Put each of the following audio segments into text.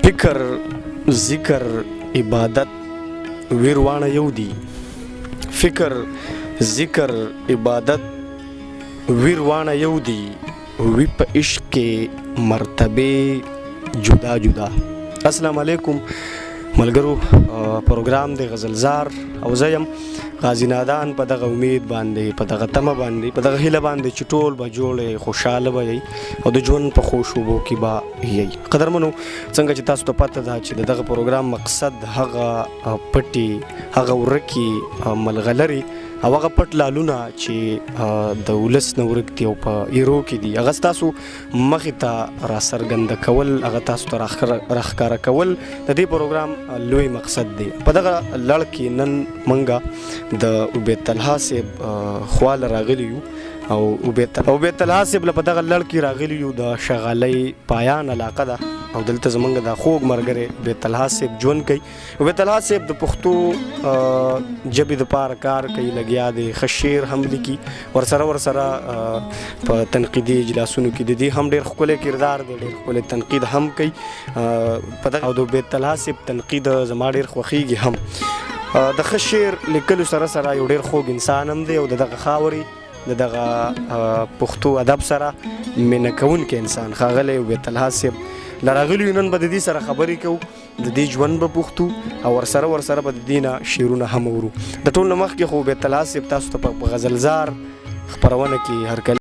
فکر ذکر عبادت ویروانه یو دي. فکر ذکر عبادت ویروانه یو دي. وی په عشق کې مرتبه جدا جدا. السلام علیکم ملګرو، پروګرام د غزلزار او زه یم غازی نادان. په دغه امید باندې، په دغه تمه باندې، په دغه هیله باندې چې ټول به جوړ خوشحاله به یئ او د ژوند په خوږ شوبو کې به یئ. قدرمنو، څنګه چې تاسو ته پته ده چې د دغه پروګرام مقصد هغه پټي، هغه ورکي ملغلرې او هغه پټ لالونه چې د ولس نه ورک دي او په ایرو کې دي، هغه ستاسو مخې ته را څرګنده کول، هغه تاسو ته راښکاره کول د دې پروګرام لوی مقصد دی. په دغه لړ کې نن موږ د عبید طلحه صاحب خواله راغلي یو او عبید طلحه صاحب له په دغه لړ کې راغلي یو د شغالۍ پایان علاقه ده او دلته زمونږ د خوږ ملګری عبید طلحه صاحب ژوند کوي. عبید طلحه صاحب د پښتو ژبې دپاره کار کوي، لګیا دی، ښه شعر هم لیکي، ورسره په تنقیدي اجلاسونو کې د دې هم ډېر ښکلی کردار دی، ډېر ښکلی تنقید هم کوي په دغه. او د عبید طلحه صاحب تنقید زما ډېر خوښیږي هم. د ښه شعر لیکلو سره یو ډېر خوږ انسان هم دی او د دغه خاورې د دغه پښتو ادب سره مینه کوونکی انسان ښاغلی عبید طلحه صاحب لراغلی. نن به د دې سره خبرې کوو، د دې ژوند به پوښتو او ورسره به د دې نه شعرونه هم اورو. د ټول نه مخکې خو عبید طلحه صاحب تاسو ته په غزلزار خپرونه کې هرکلی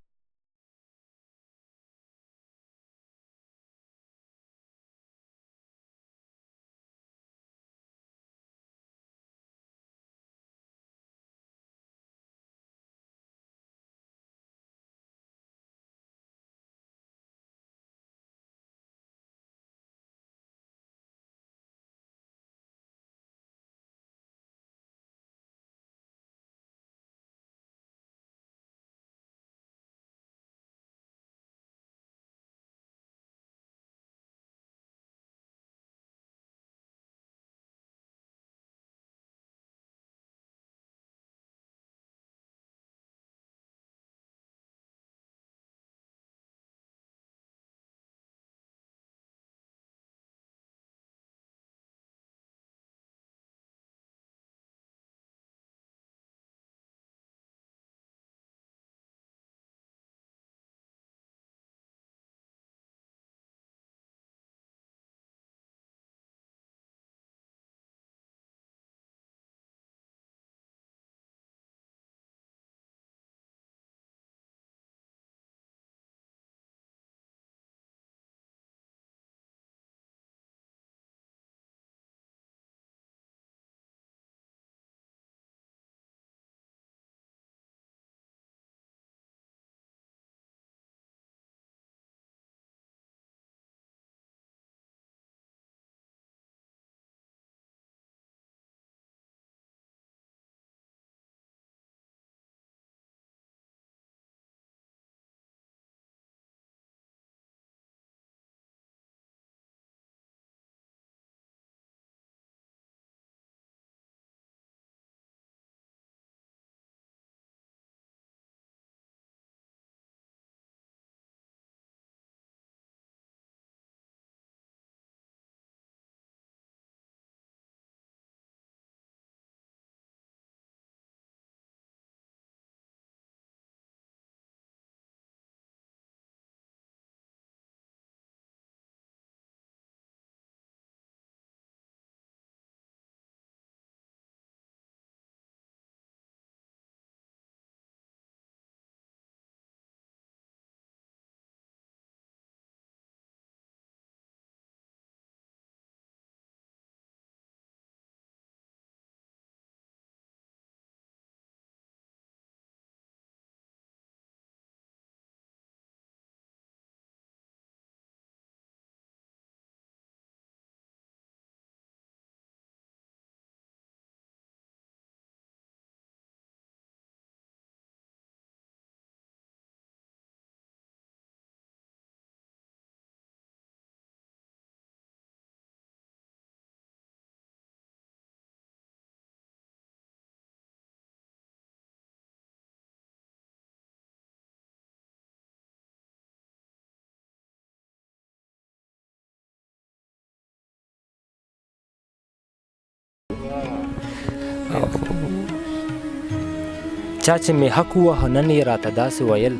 چا چې مې حق ووهه نن یې راته داسې ویل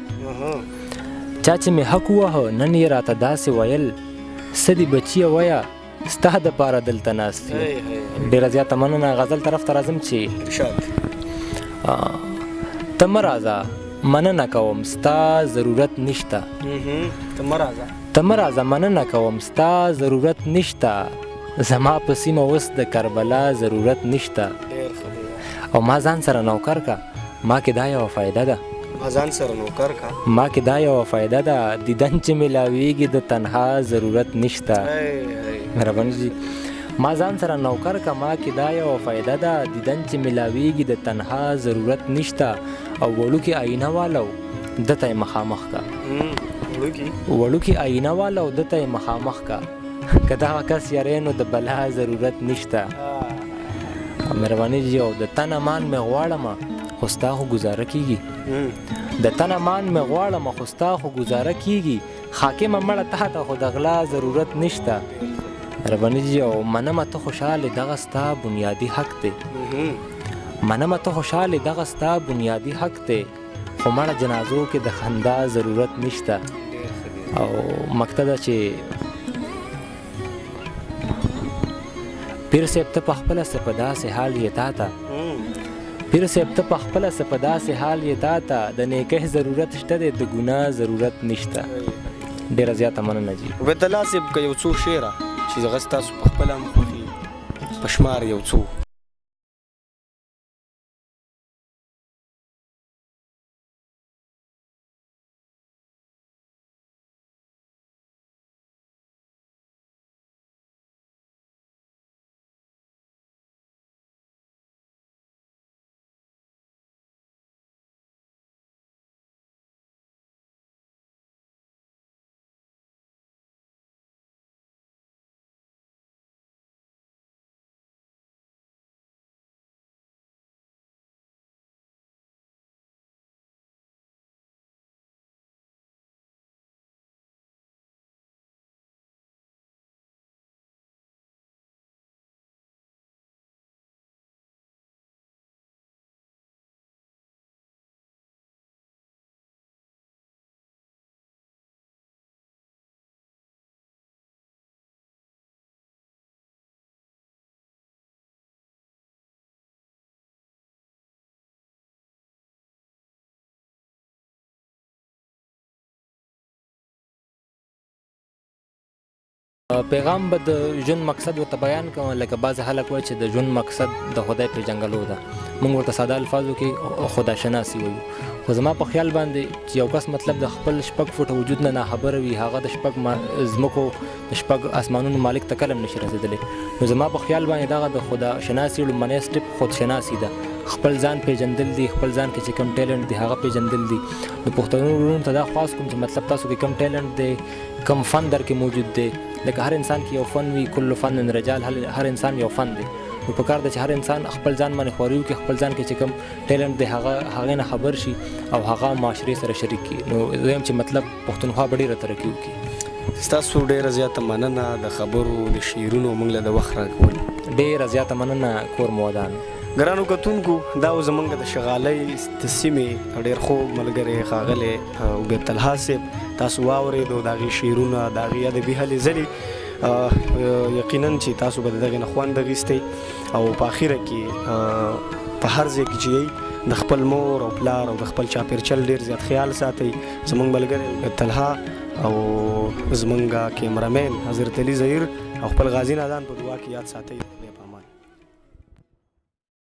چا چې مې حق ووهه نن یې راته داسې ویل څه دي بچیه ویه ستا دپاره دلته ناست یم ډېره زیاته مننه غزل طرف ته راځم چې ته مه راځه مننه کوم ستا ضرورت نشته ته مه راځه مننه کوم ستا ضرورت نشته زما په سیمه اوس د کربلا ضرورت نشته او ما ځان سره نوکر کا ما کې دا یوه فایده ده ما کې دا یوه فایده ده دیدن چې میلاویږي د تنها ضرورت نشته مهرباني جي ما ځان سره نوکر کا ما کې دا یوه فایده ده دیدن چې میلاویږي د تنها ضرورت نشته او وړوکې آینه والو دته یې مخامخ کا وړوکې آینه والو دته یې مخامخ کا که دغه کس یری نو د بلا ضرورت نشته مهرباني جي او د تن امان مې غواړمه خو ستا خو ګزاره کېږي د تن امان مې غواړمه خو ستا خو ګزاره کېږي حاکمه مړه تا ته خو د غلا ضرورت نشته مهرباني جي او منمه ته خوشحالې دغه ستا بنیادي حق دی منمه ته خوشحالې دغه ستا بنیادي حق دی خو مړه جنازو کې د خندا ضرورت نشته او مقته ده چې پیر صاحب ته په خپله څه په داسې حال یې تا ته پیر صاحب ته په خپله څه په داسې حال یې تا ته د نیکۍ ضرورت شته دی د ګناه ضرورت نشته ډېره زیاته مننه جي عبید الله صاحب که یو څو شعره چې هغه ستاسو په خپله هم خوښي په شمار یو څو پیغام به د ژوند مقصد ورته بیان کوم لکه بعضې خلک وایي چې د ژوند مقصد د خدای پیژنګلو ده موږ ورته ساده الفاظو کې خداشناسي وایو خو زما په خیال باندې چې یو کس مطلب د خپل شپږ فوټه وجود نه ناخبره وي هغه د شپږ ځمکو د شپږ اسمانونو مالک ته کله هم نشي رسېدلی نو زما په خیال باندې دغه د خداشناسي لومړنی سټپ خودشناسي ده خپل ځان پیژندل دي خپل ځان کې چې کم ټیلنټ دی هغه پیژندل دي د پښتنو وروڼو ته دا خواست کوم چې مطلب تاسو کې کم ټیلنټ دی کم فن در کې موجود دی لکه هر انسان کې یو فن وي کل فن رجال هر انسان یو فن دی نو پکار ده چې هر انسان خپل ځان باندې خواري وکړي خپل ځان کې چې کوم ټیلنټ دی هغې نه خبر شي او هغه معاشرې سره شریک کړي نو زه یم چې مطلب پښتونخوا به ډېره ترقي وکړي ستاسو ډېره زیاته مننه د خبرو د شعرونو موږ له د وخت راکول ډېره زیاته مننه کور مو ودان ګرانو کتونکو دا و زموږ د شغالۍ د سیمې ډېر خوږ ملګری ښاغلی عبید الله صاحب تاسو واورېدو د هغې شعرونه د هغې ادبي هلې ځلې یقینا چې تاسو به د دغې نه خوند اخیستی او په اخره کې په هر ځای کې چې یئ د خپل مور او پلار او د خپل چاپېرچل ډېر زیات خیال ساتئ زموږ ملګری عبید الله او زموږ کیمرامین حضرت علي ظهیر او خپل غازي نادان په دعا کې یاد ساتئ